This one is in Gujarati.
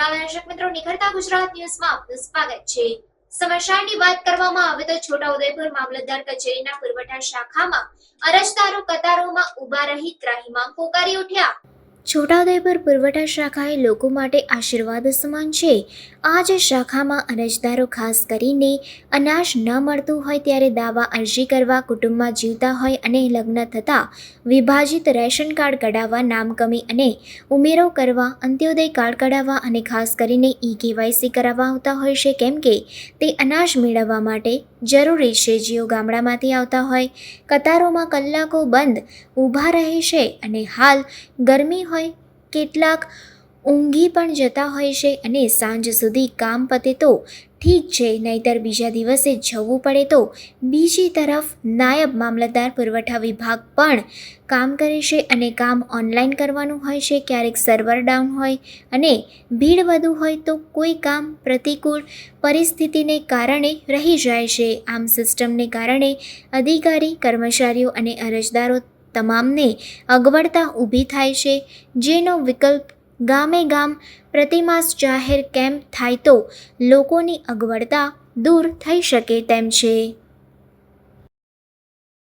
નમસ્કાર દર્શક મિત્રો, નિખરતા ગુજરાત ન્યૂઝમાં આપનું સ્વાગત છે। સમાચારની વાત કરવામાં આવે તો છોટાઉદેપુર મામલતદાર કચેરીના પુરવઠા શાખામાં અરજદારો કતારોમાં ઊભા રહી ત્રાહિમામ પોકારી ઉઠ્યા। છોટાઉદેપુર પુરવઠા શાખાએ લોકો માટે આશીર્વાદ સમાન છે। આ જ શાખામાં અરજદારો ખાસ કરીને અનાજ ન મળતું હોય ત્યારે દાવા અરજી કરવા, કુટુંબમાં જીવતા હોય અને લગ્ન થતાં વિભાજિત રેશન કાર્ડ કઢાવવા, નામકમી અને ઉમેરો કરવા, અંત્યોદય કાર્ડ કઢાવવા અને ખાસ કરીને KYC કરાવવા આવતા હોય છે, કેમ કે તે અનાજ મેળવવા માટે જરૂરી છે। જેઓ ગામડામાંથી આવતા હોય કતારોમાં કલાકો બંધ ઊભા રહે છે અને હાલ ગરમી હોય કેટલાક ઊંઘી પણ જતા હોય છે અને સાંજ સુધી કામ પતે તો ઠીક છે, નહીંતર બીજા દિવસે જવું પડે તો બીજી તરફ નાયબ મામલતદાર પુરવઠા વિભાગ પણ કામ કરે છે અને કામ ઓનલાઈન કરવાનું હોય છે। ક્યારેક સર્વર ડાઉન હોય અને ભીડ વધુ હોય તો કોઈ કામ પ્રતિકૂળ પરિસ્થિતિને કારણે રહી જાય છે। આમ સિસ્ટમને કારણે અધિકારી, કર્મચારીઓ અને અરજદારો તમામને અગવડતા ઊભી થાય છે, જેનો વિકલ્પ ગામે ગામ પ્રતિમાસ જાહેર કેમ્પ થાય તો લોકોની અગવડતા દૂર થઈ શકે તેમ છે।